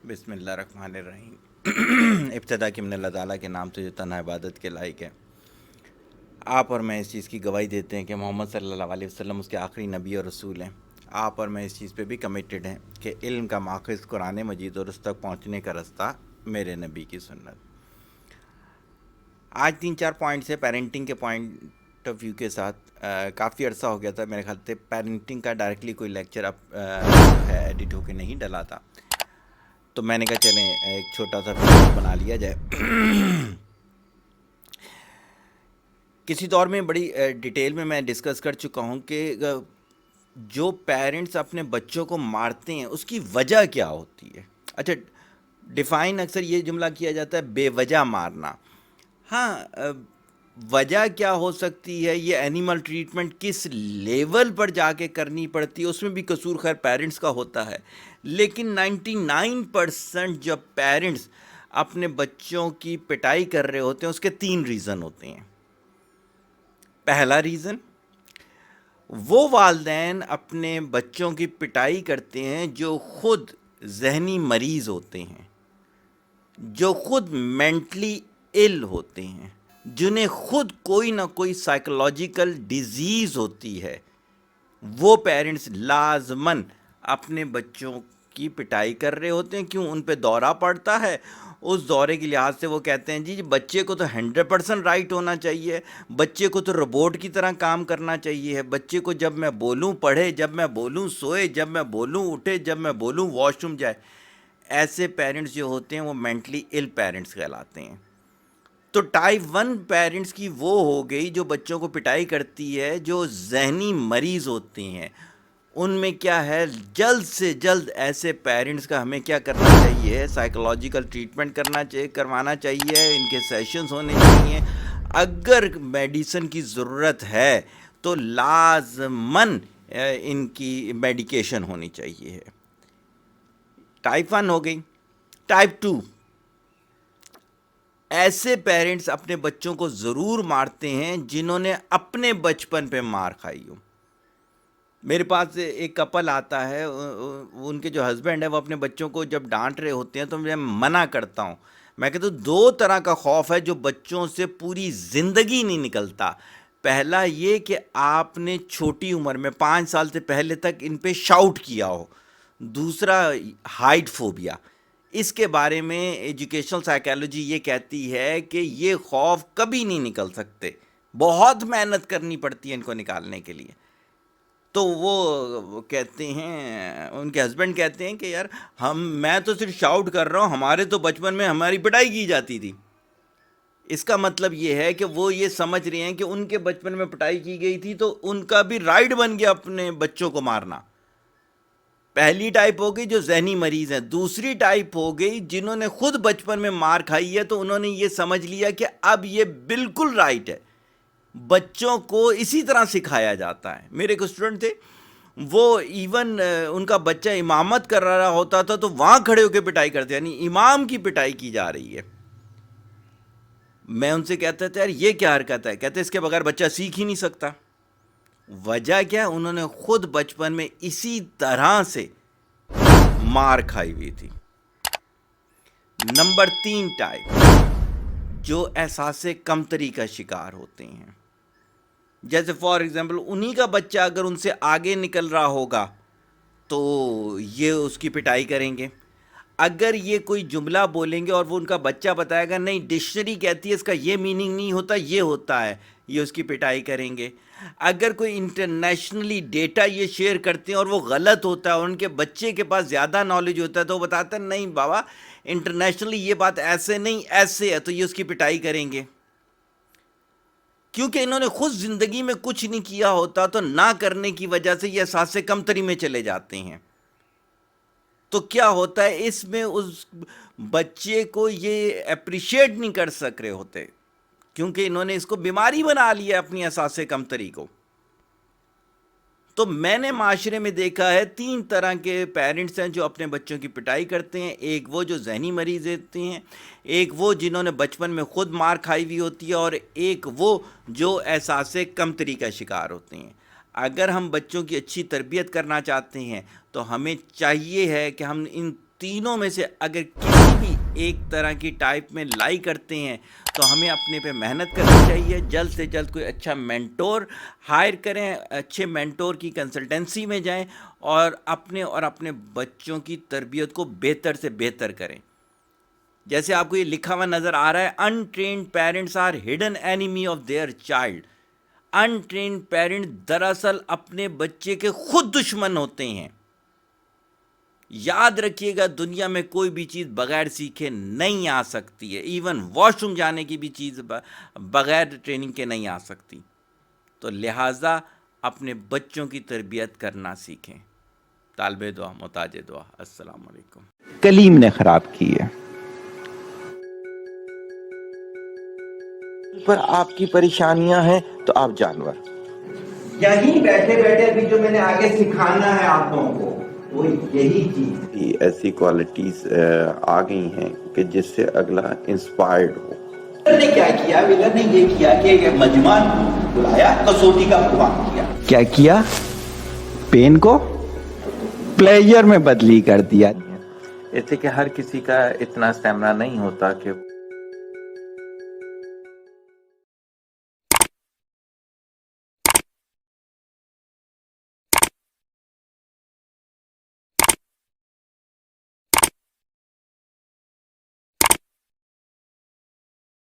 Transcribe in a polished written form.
بسم اللہ الرحمن الرحیم۔ ابتدا کی من اللہ تعالیٰ کے نام سے جو تنہا عبادت کے لائق ہے۔ آپ اور میں اس چیز کی گواہی دیتے ہیں کہ محمد صلی اللہ علیہ وسلم اس کے آخری نبی اور رسول ہیں۔ آپ اور میں اس چیز پہ بھی کمیٹڈ ہیں کہ علم کا ماخذ قرآن مجید اور اس تک پہنچنے کا رستہ میرے نبی کی سنت۔ آج 3-4 پوائنٹس ہے پیرنٹنگ کے پوائنٹ آف ویو کے ساتھ۔ کافی عرصہ ہو گیا تھا میرے خیال سے پیرنٹنگ کا ڈائریکٹلی کوئی لیکچر اب ایڈٹ ہو کے نہیں ڈلا تھا، تو میں نے کہا چلیں ایک چھوٹا سا ویڈیو بنا لیا جائے۔ کسی دور میں بڑی ڈیٹیل میں ڈسکس کر چکا ہوں کہ جو پیرنٹس اپنے بچوں کو مارتے ہیں اس کی وجہ کیا ہوتی ہے۔ اچھا، ڈیفائن اکثر یہ جملہ کیا جاتا ہے بے وجہ مارنا۔ ہاں، وجہ کیا ہو سکتی ہے، یہ اینیمل ٹریٹمنٹ کس لیول پر جا کے کرنی پڑتی ہے، اس میں بھی قصور خیر پیرنٹس کا ہوتا ہے، لیکن 99% جب پیرنٹس اپنے بچوں کی پٹائی کر رہے ہوتے ہیں اس کے 3 ریزن ہوتے ہیں۔ پہلا ریزن، وہ والدین اپنے بچوں کی پٹائی کرتے ہیں جو خود ذہنی مریض ہوتے ہیں، جو خود مینٹلی ill ہوتے ہیں، جنہیں خود کوئی نہ کوئی سائیکولوجیکل ڈیزیز ہوتی ہے۔ وہ پیرنٹس لازماً اپنے بچوں کی پٹائی کر رہے ہوتے ہیں۔ کیوں؟ ان پہ دورہ پڑتا ہے، اس دورے کے لحاظ سے وہ کہتے ہیں جی بچے کو تو 100% رائٹ ہونا چاہیے، بچے کو تو روبوٹ کی طرح کام کرنا چاہیے، بچے کو جب میں بولوں پڑھے، جب میں بولوں سوئے، جب میں بولوں اٹھے، جب میں بولوں واش روم جائے۔ ایسے پیرنٹس جو ہوتے ہیں وہ مینٹلی ill پیرنٹس کہلاتے ہیں۔ تو ٹائپ 1 پیرنٹس کی وہ ہو گئی جو بچوں کو پٹائی کرتی ہے، جو ذہنی مریض ہوتے ہیں۔ ان میں کیا ہے، جلد سے جلد ایسے پیرنٹس کا ہمیں کیا کرنا چاہیے، سائیکولوجیکل ٹریٹمنٹ کروانا چاہیے، ان کے سیشنز ہونے چاہیے۔ اگر میڈیسن کی ضرورت ہے تو لازماً ان کی میڈیکیشن ہونی چاہیے۔ ٹائپ 1 ہو گئی۔ ٹائپ 2، ایسے پیرنٹس اپنے بچوں کو ضرور مارتے ہیں جنہوں نے اپنے بچپن پہ مار کھائی ہو۔ میرے پاس ایک کپل آتا ہے، ان کے جو ہسبینڈ ہے وہ اپنے بچوں کو جب ڈانٹ رہے ہوتے ہیں تو میں منع کرتا ہوں۔ میں کہتا ہوں 2 طرح کا خوف ہے جو بچوں سے پوری زندگی نہیں نکلتا۔ پہلا یہ کہ آپ نے چھوٹی عمر میں 5 سال سے پہلے تک ان پہ شاؤٹ کیا ہو۔ دوسرا ہائٹ فوبیا۔ اس کے بارے میں ایجوکیشنل سائیکالوجی یہ کہتی ہے کہ یہ خوف کبھی نہیں نکل سکتے، بہت محنت کرنی پڑتی ہے ان کو نکالنے کے لیے۔ تو وہ کہتے ہیں، ان کے ہسبینڈ کہتے ہیں کہ یار میں تو صرف شاؤٹ کر رہا ہوں، ہمارے تو بچپن میں ہماری پٹائی کی جاتی تھی۔ اس کا مطلب یہ ہے کہ وہ یہ سمجھ رہے ہیں کہ ان کے بچپن میں پٹائی کی گئی تھی تو ان کا بھی رائٹ بن گیا اپنے بچوں کو مارنا۔ پہلی ٹائپ ہو گئی جو ذہنی مریض ہیں۔ دوسری ٹائپ ہو گئی جنہوں نے خود بچپن میں مار کھائی ہے، تو انہوں نے یہ سمجھ لیا کہ اب یہ بالکل رائٹ ہے۔ بچوں کو اسی طرح سکھایا جاتا ہے۔ میرے ایک اسٹوڈنٹ تھے، وہ ایون ان کا بچہ امامت کر رہا ہوتا تھا تو وہاں کھڑے ہو کے پٹائی کرتے، یعنی امام کی پٹائی کی جا رہی ہے۔ میں ان سے کہتا تھا یار یہ کیا حرکت ہے؟ کہتے اس کے بغیر بچہ سیکھ ہی نہیں سکتا۔ وجہ کیا؟ انہوں نے خود بچپن میں اسی طرح سے مار کھائی ہوئی تھی۔ نمبر 3 ٹائپ، جو احساس کمتری کا شکار ہوتے ہیں۔ جیسے فار ایگزامپل انہی کا بچہ اگر ان سے آگے نکل رہا ہوگا تو یہ اس کی پٹائی کریں گے۔ اگر یہ کوئی جملہ بولیں گے اور وہ ان کا بچہ بتائے گا نہیں ڈکشنری کہتی ہے اس کا یہ میننگ نہیں ہوتا، یہ ہوتا ہے، یہ اس کی پٹائی کریں گے۔ اگر کوئی انٹرنیشنلی ڈیٹا یہ شیئر کرتے ہیں اور وہ غلط ہوتا ہے اور ان کے بچے کے پاس زیادہ نالج ہوتا ہے تو وہ بتاتا ہے نہیں بابا انٹرنیشنلی یہ بات ایسے نہیں ایسے ہے، تو یہ اس کی پٹائی کریں گے۔ کیونکہ انہوں نے خود زندگی میں کچھ نہیں کیا ہوتا تو نہ کرنے کی وجہ سے یہ احساس کمتری میں چلے جاتے ہیں۔ تو کیا ہوتا ہے اس میں، اس بچے کو یہ اپریشیٹ نہیں کر سک رہے ہوتے کیونکہ انہوں نے اس کو بیماری بنا لیا اپنی احساس کمتری کو۔ تو میں نے معاشرے میں دیکھا ہے 3 طرح کے پیرنٹس ہیں جو اپنے بچوں کی پٹائی کرتے ہیں۔ ایک وہ جو ذہنی مریض ہوتے ہیں، ایک وہ جنہوں نے بچپن میں خود مار کھائی ہوئی ہوتی ہے، اور ایک وہ جو احساس کمتری کا شکار ہوتے ہیں۔ اگر ہم بچوں کی اچھی تربیت کرنا چاہتے ہیں تو ہمیں چاہیے ہے کہ ہم ان تینوں میں سے اگر کسی بھی ایک طرح کی ٹائپ میں لائی کرتے ہیں تو ہمیں اپنے پہ محنت کرنی چاہیے. جلد سے جلد کوئی اچھا مینٹور ہائر کریں, اچھے مینٹور کی کنسلٹنسی میں جائیں اور اپنے بچوں کی تربیت کو بہتر سے بہتر کریں. جیسے آپ کو یہ لکھا ہوا نظر آ رہا ہے, untrained parents are hidden enemy of their child. Untrained parent دراصل اپنے بچے کے خود دشمن ہوتے ہیں. یاد رکھیے گا, دنیا میں کوئی بھی چیز بغیر سیکھے نہیں آ سکتی ہے. ایون واش روم جانے کی بھی چیز بغیر ٹریننگ کے نہیں آ سکتی. تو لہٰذا اپنے بچوں کی تربیت کرنا سیکھیں. طالب دعا محتاج دعا. السلام علیکم. کلیم نے خراب کی ہے. پر آپ کی پریشانیاں ہیں تو آپ جانور. یہیں بیٹھے بیٹھے ابھی جو میں نے آگے سکھانا ہے آپ لوگوں کو وہ یہی چیز. ایسی کوالٹیز آ گئی ہیں کہ جس سے اگلا انسپائرڈ ہو. ولر نے کیا کیا؟ ولر نے یہ کیا کہ مجمع بلایا, کسوٹی کا پروگرام کیا. کیا پین کو پلیجر میں بدلی کر دیا. ایسے کہ ہر کسی کا اتنا اسٹیمنا نہیں ہوتا کہ